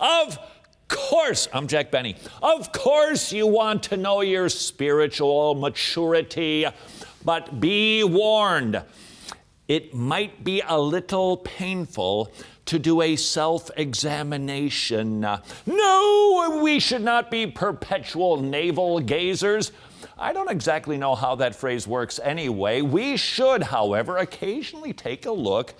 Of course, I'm Jack Benny. Of course you want to know your spiritual maturity, but be warned. It might be a little painful to do a self-examination. No, we should not be perpetual navel gazers. I don't exactly know how that phrase works anyway. We should, however, occasionally take a look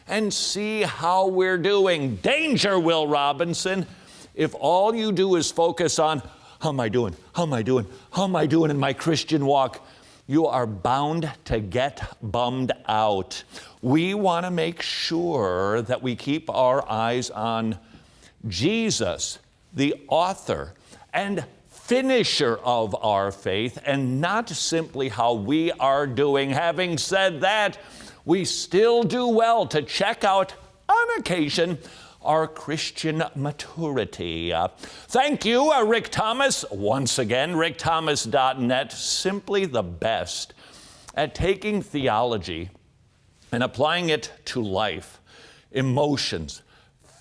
and see how we're doing. Danger, Will Robinson, if all you do is focus on, how am I doing? How am I doing? How am I doing in my Christian walk? You are bound to get bummed out. We want to make sure that we keep our eyes on Jesus, the author and finisher of our faith, and not simply how we are doing. Having said that, we still do well to check out, on occasion, our Christian maturity. Thank you, Rick Thomas. Once again, rickthomas.net, simply the best at taking theology and applying it to life, emotions,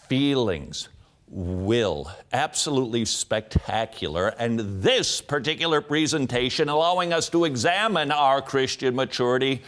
feelings, will. Absolutely spectacular. And this particular presentation, allowing us to examine our Christian maturity,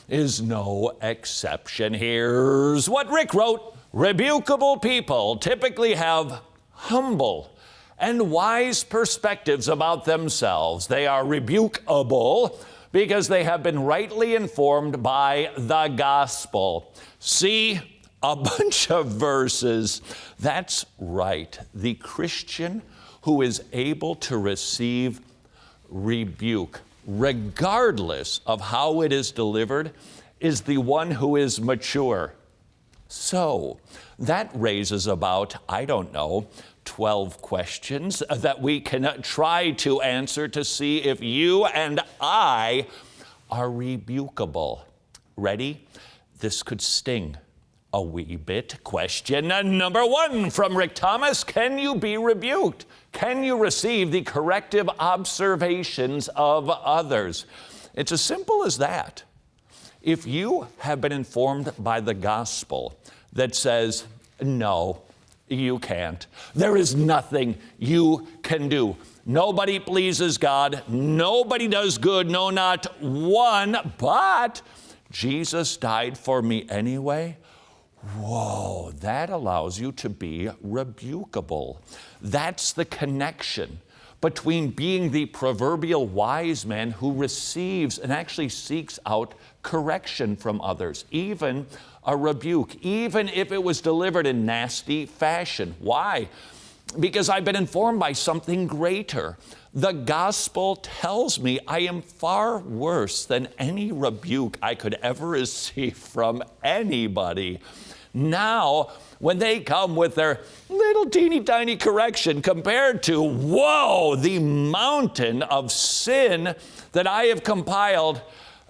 is no exception. Here's what Rick wrote. Rebukeable people typically have humble and wise perspectives about themselves. They are rebukeable because they have been rightly informed by the gospel. See a bunch of verses. That's right. The Christian who is able to receive rebuke, regardless of how it is delivered, is the one who is mature. So that raises about, 12 questions that we can try to answer to see if you and I are rebukeable. Ready? This could sting a wee bit. Question number 1 from Rick Thomas. Can you be rebuked? Can you receive the corrective observations of others? It's as simple as that. If you have been informed by the gospel that says, no, you can't. There is nothing you can do. Nobody pleases God. Nobody does good. No, not one. But Jesus died for me anyway. Whoa, that allows you to be rebukeable. That's the connection between being the proverbial wise man who receives and actually seeks out correction from others, even a rebuke, even if it was delivered in nasty fashion. Why? Because I've been informed by something greater. The gospel tells me I am far worse than any rebuke I could ever receive from anybody. Now, when they come with their little teeny tiny correction compared to, whoa, the mountain of sin that I have compiled,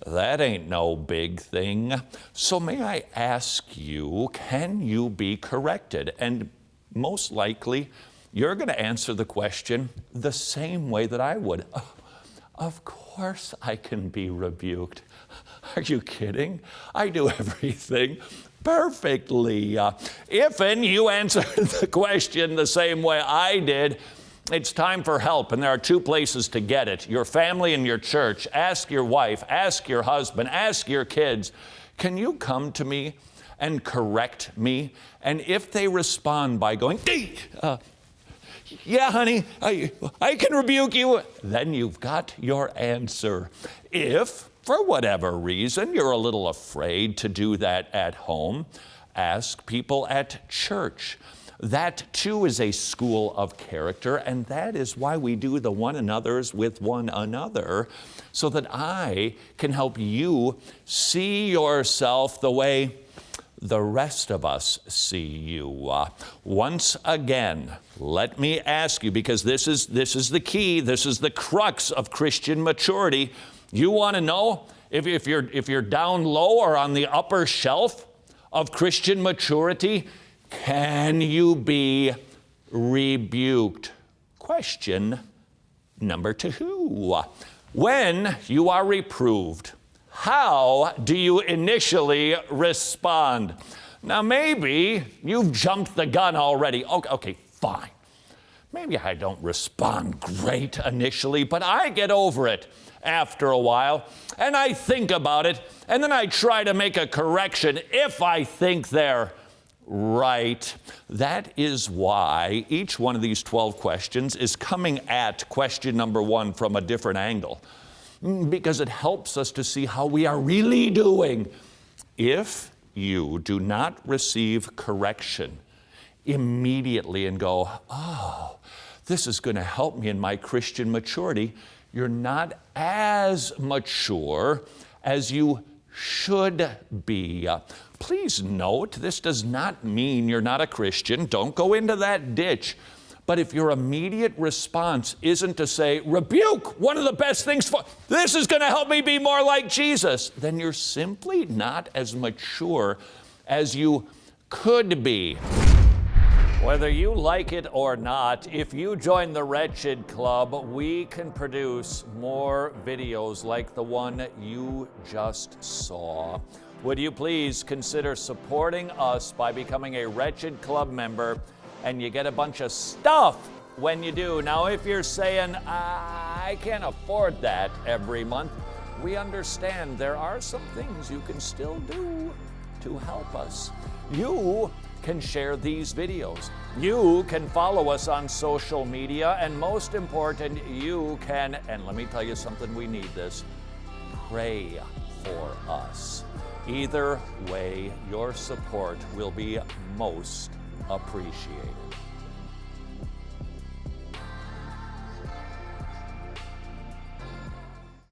that ain't no big thing. So may I ask you, can you be corrected? And most likely, you're going to answer the question the same way that I would. Of course I can be rebuked. Are you kidding? I do everything perfectly. If you answer the question the same way I did, it's time for help, and there are 2 places to get it. Your family and your church. Ask your wife, ask your husband, ask your kids, can you come to me and correct me? And if they respond by going, yeah, honey, I can rebuke you, then you've got your answer. If, for whatever reason, you're a little afraid to do that at home, ask people at church. That, too, is a school of character, and that is why we do the one another's with one another, so that I can help you see yourself the way the rest of us see you. Once again, let me ask you, because this is the key, this is the crux of Christian maturity. You want to know if you're down low or on the upper shelf of Christian maturity? Can you be rebuked? Question number 2. When you are reproved, how do you initially respond? Now, maybe you've jumped the gun already. Okay, fine. Maybe I don't respond great initially, but I get over it after a while, and I think about it, and then I try to make a correction if I think they're right. That is why each one of these 12 questions is coming at question number 1 from a different angle, because it helps us to see how we are really doing. If you do not receive correction immediately and go, oh, this is going to help me in my Christian maturity, you're not as mature as you should be. Please note, this does not mean you're not a Christian. Don't go into that ditch. But if your immediate response isn't to say, rebuke, one of the best things for, this is going to help me be more like Jesus, then you're simply not as mature as you could be. Whether you like it or not, if you join the Wretched Club, we can produce more videos like the one you just saw. Would you please consider supporting us by becoming a Wretched Club member, and you get a bunch of stuff when you do. Now, if you're saying, I can't afford that every month, we understand there are some things you can still do to help us. You can share these videos. You can follow us on social media, and most important, you can, and let me tell you something, we need this, pray for us. Either way, your support will be most appreciated.